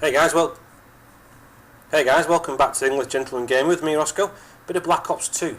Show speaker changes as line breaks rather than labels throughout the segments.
Hey guys, welcome back to English Gentleman Game with me, Roscoe. Bit of Black Ops 2.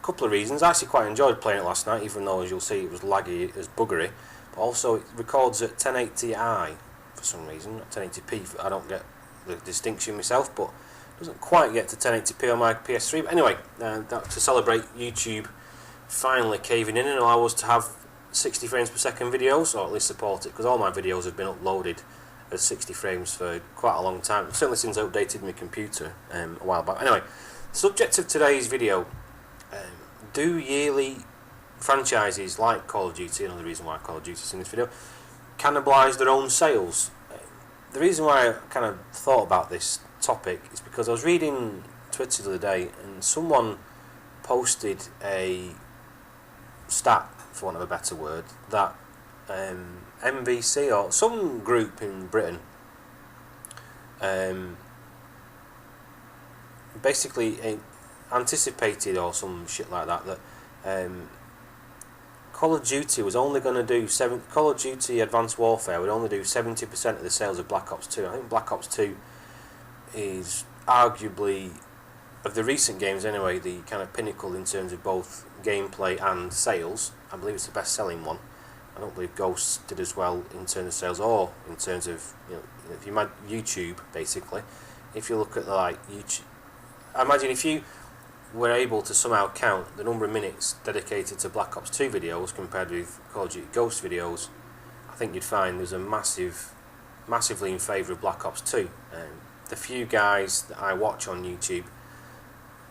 Couple of reasons. I actually quite enjoyed playing it last night, even though, as you'll see, it was laggy as buggery. But also, it records at 1080i for some reason, not 1080p. I don't get the distinction myself, but it doesn't quite get to 1080p on my PS3. But anyway, to celebrate YouTube finally caving in and allow us to have 60 frames per second videos, or at least support it, because all my videos have been uploaded at 60 frames for quite a long time, certainly since I updated my computer a while back. Anyway, subject of today's video, do yearly franchises like Call of Duty, another reason why Call of Duty is in this video, cannibalise their own sales? The reason why I kind of thought about this topic is because I was reading Twitter the other day and someone posted a stat, for want of a better word, that MVC or some group in Britain basically anticipated, or some shit like that, Call of Duty was only going to do Call of Duty Advanced Warfare would only do 70% of the sales of Black Ops 2. I think Black Ops 2 is arguably, of the recent games anyway, the kind of pinnacle in terms of both gameplay and sales. I believe it's the best selling one. I don't believe Ghosts did as well in terms of sales, or in terms of, if you imagine YouTube, basically. If you look at YouTube, I imagine if you were able to somehow count the number of minutes dedicated to Black Ops 2 videos compared with Call of Duty Ghost videos, I think you'd find there's a massively in favour of Black Ops 2. The few guys that I watch on YouTube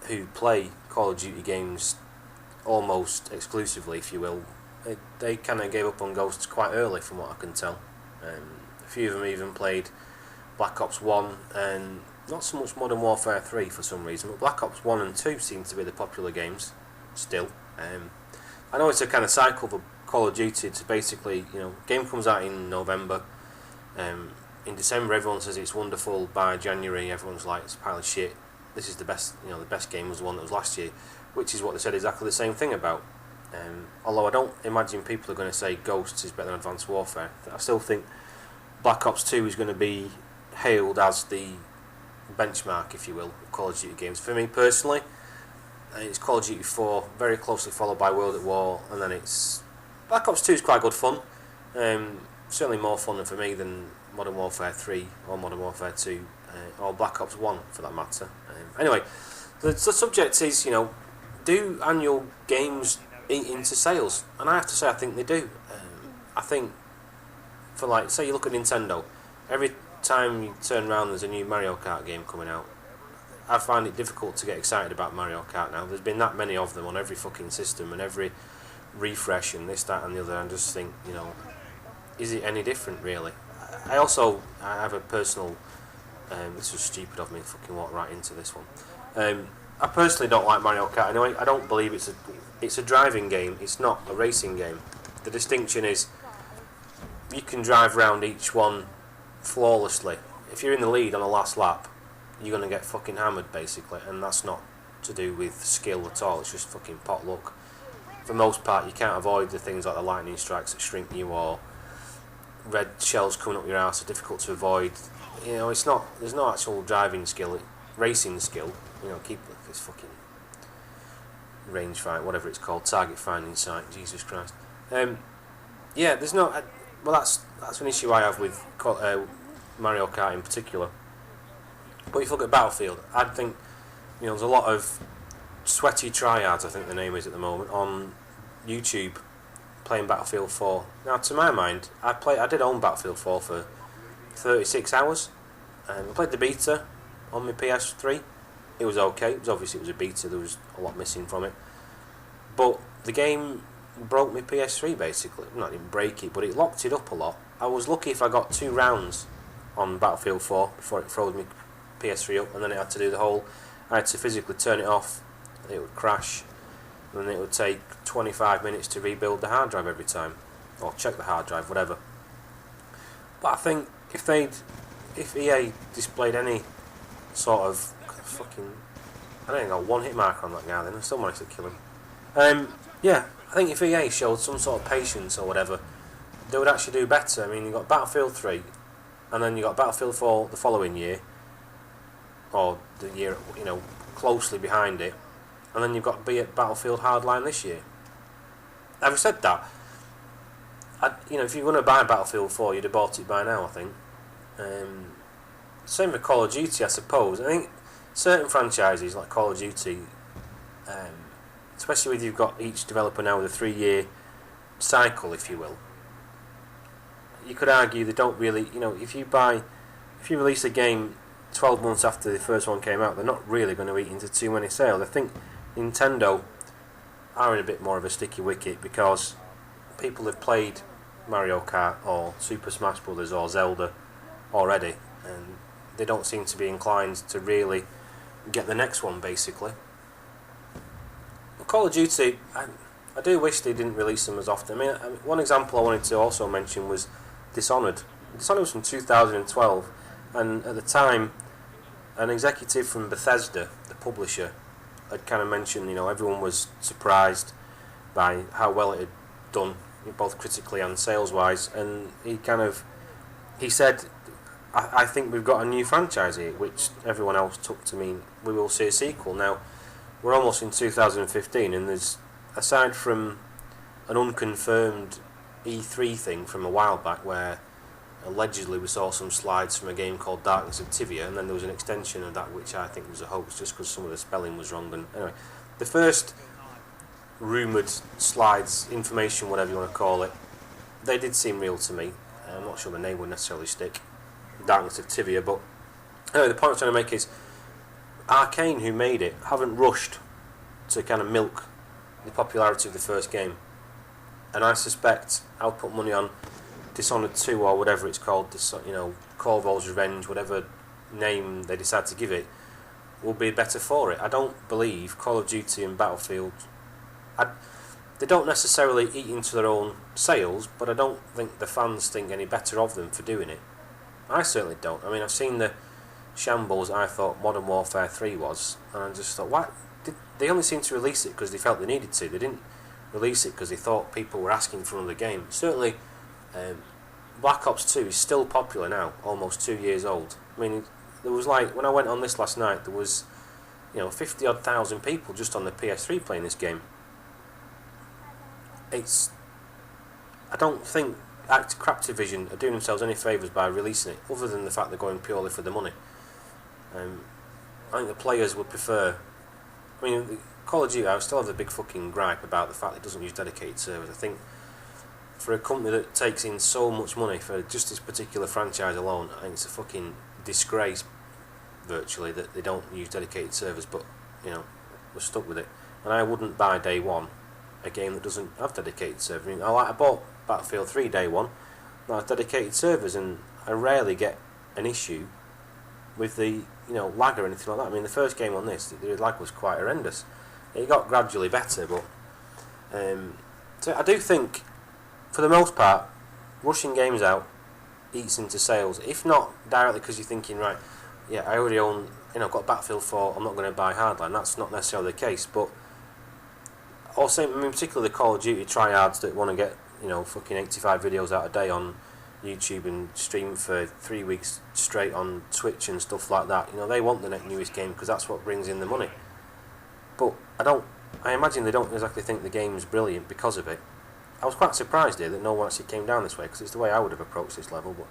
who play Call of Duty games almost exclusively, if you will, they kind of gave up on Ghosts quite early, from what I can tell. A few of them even played Black Ops 1 and not so much Modern Warfare 3 for some reason, but Black Ops 1 and 2 seem to be the popular games still. I know it's a kind of cycle for Call of Duty to basically, game comes out in November. In December everyone says it's wonderful. By January everyone's like, it's a pile of shit. This is the best, the best game was the one that was last year, which is what they said exactly the same thing about. Although I don't imagine people are going to say Ghosts is better than Advanced Warfare. I still think Black Ops 2 is going to be hailed as the benchmark, if you will, of Call of Duty games. For me personally, it's Call of Duty 4, very closely followed by World at War, and then it's Black Ops 2 is quite good fun. Certainly more fun for me than Modern Warfare 3 or Modern Warfare 2 or Black Ops 1 for that matter. Anyway, the subject is, do annual games eat into sales? And I have to say I think they do. I think, for say you look at Nintendo, every time you turn around there's a new Mario Kart game coming out. I find it difficult to get excited about Mario Kart now. There's been that many of them on every fucking system and every refresh and this, that and the other, and just think, is it any different really? I have a personal, this was stupid of me, fucking walk right into this one. I personally don't like Mario Kart anyway. I don't believe it's a driving game, it's not a racing game. The distinction is you can drive around each one flawlessly. If you're in the lead on the last lap, you're going to get fucking hammered basically, and that's not to do with skill at all, it's just fucking pot luck. For the most part you can't avoid the things like the lightning strikes that shrink you, or red shells coming up your arse are difficult to avoid. There's no actual driving skill, racing skill, keep this fucking range fight, whatever it's called, target finding sight, Jesus Christ. There's no, that's an issue I have with Mario Kart in particular. But if you look at Battlefield, I think there's a lot of sweaty tryhards, I think the name is at the moment, on YouTube playing Battlefield 4. Now, to my mind, I did own Battlefield 4 for 36 hours. I played the beta on my PS3. It was okay. It was a beta. There was a lot missing from it. But the game broke my PS3 basically. Not even break it, but it locked it up a lot. I was lucky if I got 2 rounds on Battlefield 4 before it froze my PS3 up, and then it had to do the whole. I had to physically turn it off. It would crash, and then it would take 25 minutes to rebuild the hard drive every time, or check the hard drive, whatever. But I think if EA displayed any sort of fucking, I don't know, one hit marker on that guy, then I still managed to kill him. I think if EA showed some sort of patience or whatever, they would actually do better. I mean, you've got Battlefield 3, and then you got Battlefield 4 the following year, or the year closely behind it, and then you've got Battlefield Hardline this year. Having said that, if you're going to buy Battlefield 4, you'd have bought it by now, I think. Same with Call of Duty, I suppose. I think certain franchises like Call of Duty, especially when you've got each developer now with a 3-year cycle, if you will, you could argue they don't really, if you release a game 12 months after the first one came out, they're not really going to eat into too many sales. I think Nintendo are in a bit more of a sticky wicket because people have played Mario Kart or Super Smash Bros. Or Zelda already, and they don't seem to be inclined to really get the next one, basically. Call of Duty, I do wish they didn't release them as often. I mean, one example I wanted to also mention was Dishonored. Dishonored was from 2012, and at the time, an executive from Bethesda, the publisher, had kind of mentioned, everyone was surprised by how well it had done, both critically and sales-wise, and he said, I think we've got a new franchise here, which everyone else took to mean we will see a sequel. Now, we're almost in 2015, and there's, aside from an unconfirmed E3 thing from a while back where allegedly we saw some slides from a game called Darkness of Tivia, and then there was an extension of that which I think was a hoax just because some of the spelling was wrong. And anyway, the first rumoured slides, information, whatever you want to call it, they did seem real to me. I'm not sure the name would necessarily stick, Darkness of Tivia, but anyway, the point I'm trying to make is Arcane, who made it, haven't rushed to kind of milk the popularity of the first game, and I suspect I'll put money on Dishonored 2 or whatever it's called, Corvo's Revenge, whatever name they decide to give it, will be better for it. I don't believe Call of Duty and Battlefield, they don't necessarily eat into their own sales, but I don't think the fans think any better of them for doing it. I certainly don't. I mean, I've seen the shambles I thought Modern Warfare 3 was, and I just thought, why? They only seemed to release it because they felt they needed to. They didn't release it because they thought people were asking for another game. Certainly, Black Ops 2 is still popular now, almost 2 years old. I mean, there was when I went on this last night, there was 50-odd thousand people just on the PS3 playing this game. I don't think Activision are doing themselves any favours by releasing it, other than the fact they're going purely for the money. I think the players would prefer. I mean, Call of Duty, I still have a big fucking gripe about the fact it doesn't use dedicated servers. I think for a company that takes in so much money for just this particular franchise alone, I think it's a fucking disgrace, virtually, that they don't use dedicated servers, but, we're stuck with it. And I wouldn't buy day one a game that doesn't have dedicated servers. I mean, I bought Battlefield 3 day one, that has dedicated servers, and I rarely get an issue with the lag or anything like that. I mean, the first game on this, the lag was quite horrendous. It got gradually better, but so I do think, for the most part, rushing games out eats into sales. If not directly because you're thinking, right, yeah, I already own, I've got Battlefield 4, I'm not going to buy Hardline. That's not necessarily the case, but also, I mean, particularly the Call of Duty tryhards that want to get, fucking 85 videos out a day on YouTube and stream for 3 weeks straight on Twitch and stuff like that. They want the newest game because that's what brings in the money. But I imagine they don't exactly think the game's brilliant because of it. I was quite surprised here that no one actually came down this way, because it's the way I would have approached this level, but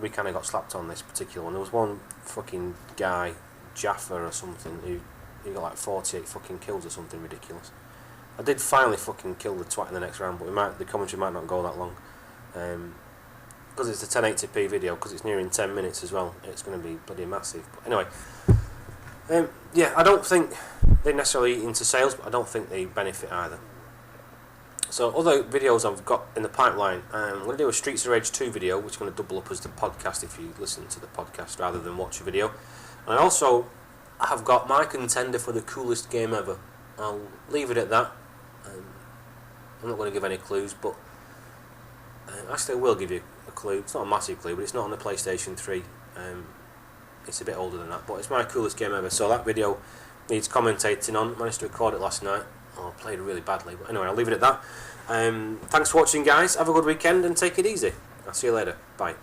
we kind of got slapped on this particular one. There was one fucking guy, Jaffa or something, he got 48 fucking kills or something ridiculous. I did finally fucking kill the twat in the next round, but the commentary might not go that long. Because it's a 1080p video, because it's nearing 10 minutes as well, it's going to be bloody massive. But anyway, yeah, I don't think they necessarily eat into sales, but I don't think they benefit either. So other videos I've got in the pipeline, I'm going to do a Streets of Rage 2 video, which is going to double up as the podcast if you listen to the podcast rather than watch a video. And I also have got my contender for the coolest game ever. I'll leave it at that. I'm not going to give any clues, but actually I will give you a clue. It's not a massive clue, but it's not on the PlayStation 3. It's a bit older than that, but it's my coolest game ever. So that video needs commentating on. Managed to record it last night. I played it really badly, but anyway, I'll leave it at that. Thanks for watching, guys. Have a good weekend and take it easy. I'll see you later. Bye.